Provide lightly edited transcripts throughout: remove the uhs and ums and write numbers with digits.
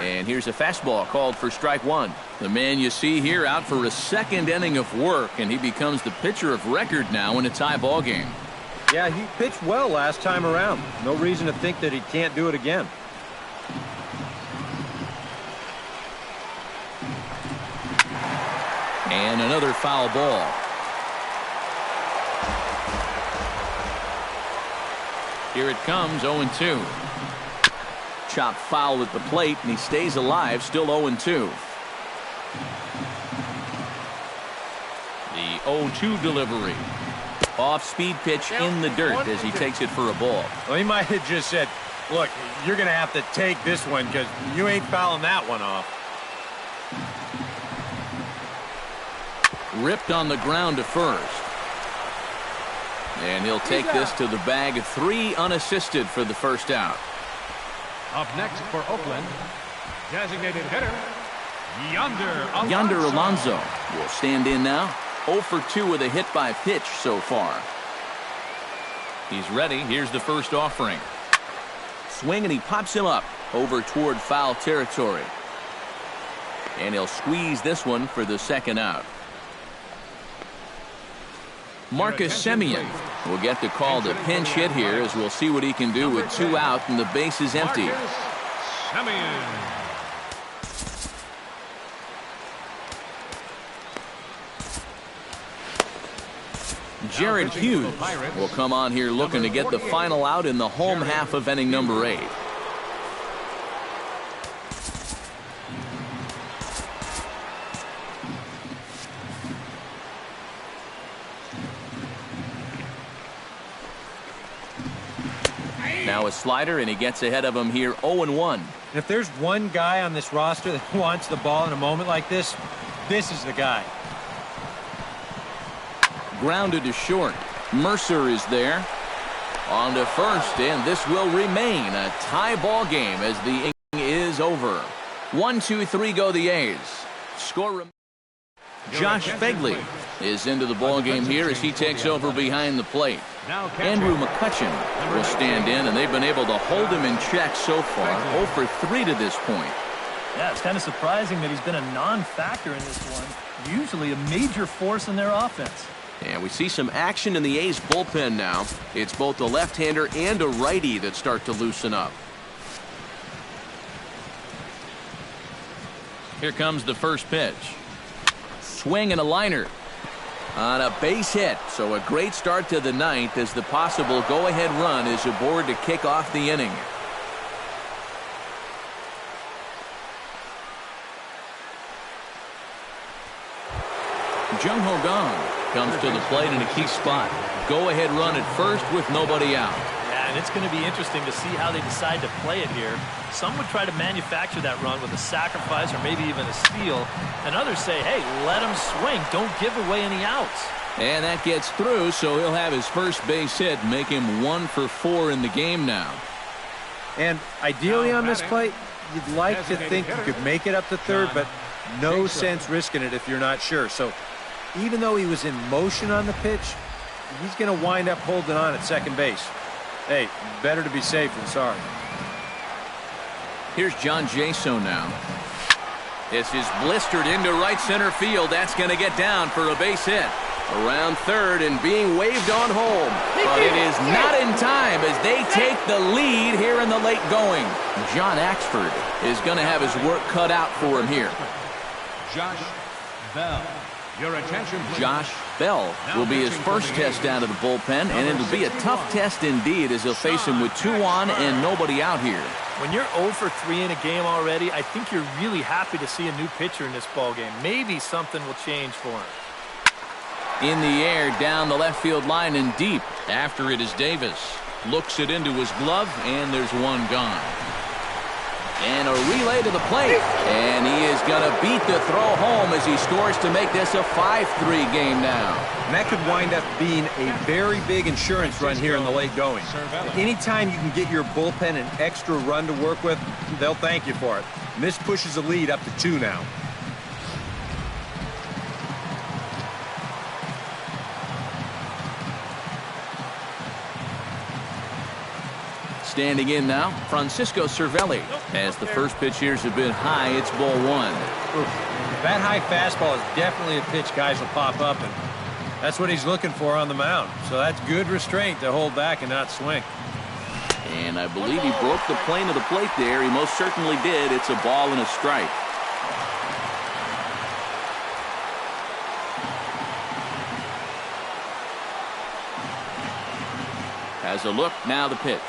And here's a fastball called for strike one. The man you see here out for a second inning of work, and he becomes the pitcher of record now in a tie ball game. Yeah, he pitched well last time around. No reason to think that he can't do it again. And another foul ball. Here it comes, 0-2. Chopped foul at the plate, and he stays alive, still 0-2. The 0-2 delivery. Off-speed pitch in the dirt as he takes it for a ball. Well, he might have just said, look, you're going to have to take this one because you ain't fouling that one off. Ripped on the ground to first. And he'll take this to the bag of 3 unassisted for the first out. Up next for Oakland, designated hitter, Yonder Alonso will stand in now. 0 for 2 with a hit by pitch so far. He's ready. Here's the first offering. Swing, and he pops him up over toward foul territory. And he'll squeeze this one for the second out. Marcus Semien will get the call to pinch hit here, as we'll see what he can do with 2 out and the base is empty. Jared Hughes will come on here looking to get the final out in the home half of inning number 8. Now a slider, and he gets ahead of him here, 0-1. And if there's one guy on this roster that wants the ball in a moment like this, this is the guy. Grounded to short. Mercer is there. On to first, and this will remain a tie ball game as the inning is over. 1-2-3 go the A's. Score. Josh Phegley is into the ball game here as he takes over behind the plate. Andrew McCutchen will stand in, and they've been able to hold him in check so far. 0 for 3 to this point. Yeah, it's kind of surprising that he's been a non-factor in this one. Usually a major force in their offense. And we see some action in the A's bullpen now. It's both a left-hander and a righty that start to loosen up. Here comes the first pitch. Swing and a liner. On a base hit, so a great start to the ninth as the possible go-ahead run is aboard to kick off the inning. Jung Ho Kang comes to the plate in a key spot. Go-ahead run at first with nobody out. Yeah, and it's going to be interesting to see how they decide to play it here. Some would try to manufacture that run with a sacrifice or maybe even a steal. And others say, hey, let him swing. Don't give away any outs. And that gets through, so he'll have his first base hit, make him 1 for 4 in the game now. And ideally on this play, you'd like to think you could make it up to third, but no sense risking it if you're not sure. So even though he was in motion on the pitch, he's going to wind up holding on at second base. Hey, better to be safe than sorry. Here's John Jaso now. This is blistered into right center field. That's going to get down for a base hit. Around third and being waved on home. But it is not in time as they take the lead here in the late going. John Axford is going to have his work cut out for him here. Josh Bell. Your attention, please. Josh Bell will be his first test out of the bullpen, and it'll be a tough test indeed as he'll face him with 2 on and nobody out here. When you're 0 for 3 in a game already, I think you're really happy to see a new pitcher in this ball game. Maybe something will change for him. In the air, down the left field line and deep. After it is Davis. Looks it into his glove, and there's one gone. And a relay to the plate. And he is going to beat the throw home as he scores to make this a 5-3 game now. And that could wind up being a very big insurance run here in the late going. Anytime you can get your bullpen an extra run to work with, they'll thank you for it. And this pushes the lead up to 2 now. Standing in now, Francisco Cervelli. As the first pitch here is a bit high, it's ball one. That high fastball is definitely a pitch guys will pop up, and that's what he's looking for on the mound. So that's good restraint to hold back and not swing. And I believe he broke the plane of the plate there. He most certainly did. It's a ball and a strike. Has a look, now the pitch.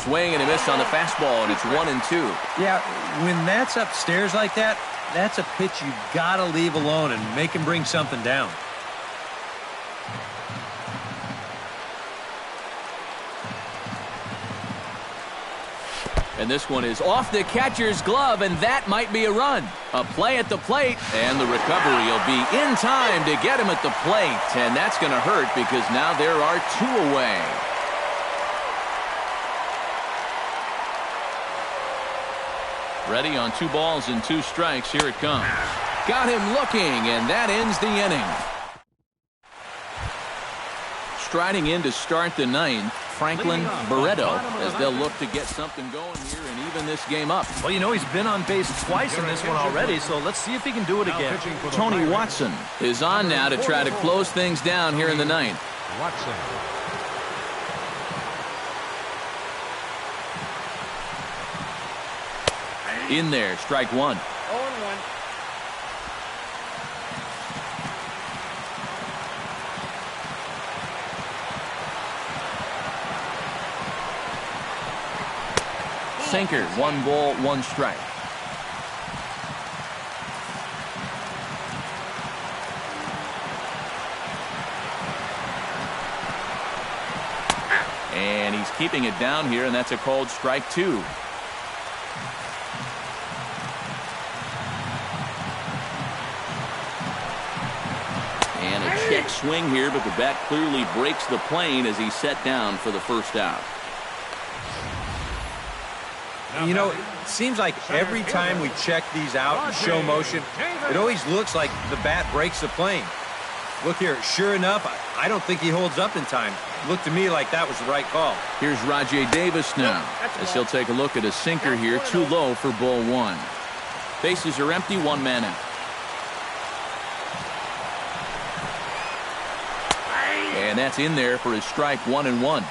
Swing and a miss on the fastball, and it's 1-2. Yeah, when that's upstairs like that, that's a pitch you gotta leave alone and make him bring something down. And this one is off the catcher's glove, and that might be a run. A play at the plate, and the recovery will be in time to get him at the plate. And that's going to hurt because now there are two away. Ready on 2 balls and 2 strikes. Here it comes. Got him looking, and that ends the inning. Striding in to start the 9th, Franklin Barreto, as they'll look to get something going here and even this game up. Well, you know, he's been on base twice in this one already, so let's see if he can do it again. Tony Watson is on now to try to close things down here in the 9th. Watson. In there, strike 1. 0-1. Sinker, 1 ball, 1 strike. And he's keeping it down here, and that's a called strike 2. And a check swing here, but the bat clearly breaks the plane as he's set down for the first out. You know, it seems like every time we check these out and show motion, it always looks like the bat breaks the plane. Look here, sure enough, I don't think he holds up in time. Looked to me like that was the right call. Here's Rajai Davis now, as he'll take a look at a sinker here, too low for ball 1. Bases are empty, 1 man out. And that's in there for his strike 1-1.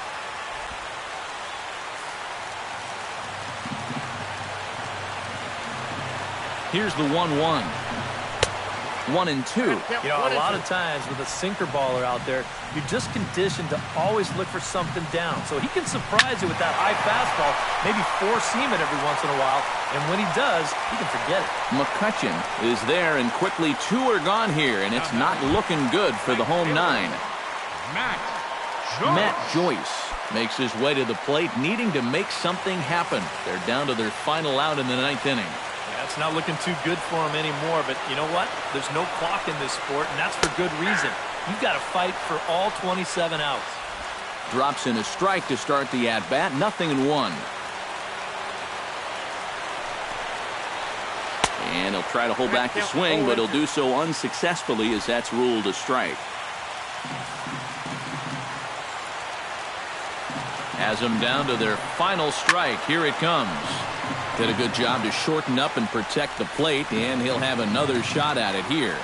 Here's the 1-1. 1-2. You know, a lot of times with a sinker baller out there, you're just conditioned to always look for something down. So he can surprise you with that high fastball, maybe 4-seam it every once in a while. And when he does, you can forget it. McCutchen is there, and quickly 2 are gone here, and it's not looking good for the home 9. Matt Joyce makes his way to the plate, needing to make something happen. They're down to their final out in the 9th inning. Yeah, it's not looking too good for him anymore, but you know what? There's no clock in this sport, and that's for good reason. You've got to fight for all 27 outs. Drops in a strike to start the at-bat, 0-1. And he'll try to hold back the swing, but he'll do so unsuccessfully as that's ruled a strike. Has them down to their final strike. Here it comes. Did a good job to shorten up and protect the plate, and he'll have another shot at it here.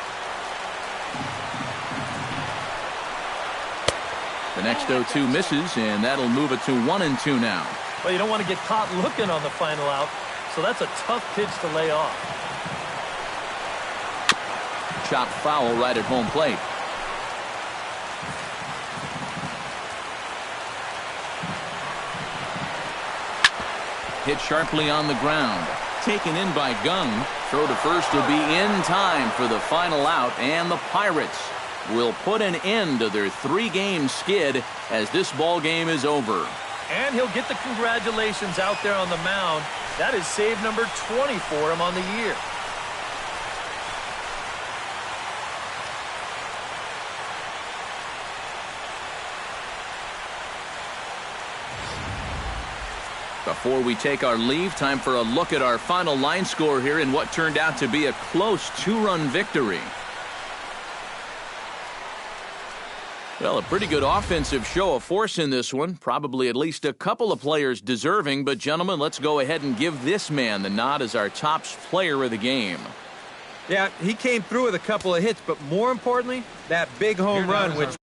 The next 0-2 misses, and that'll move it to 1-2 now. Well, you don't want to get caught looking on the final out, so that's a tough pitch to lay off. Chopped foul right at home plate. Hit sharply on the ground. Taken in by Gung. Throw to first will be in time for the final out, and the Pirates will put an end to their 3-game skid as this ball game is over. And he'll get the congratulations out there on the mound. That is save number 20 for him on the year. Before we take our leave, time for a look at our final line score here in what turned out to be a close 2-run victory. Well, a pretty good offensive show of force in this one. Probably at least a couple of players deserving. But, gentlemen, let's go ahead and give this man the nod as our top player of the game. Yeah, he came through with a couple of hits, but more importantly, that big home run, which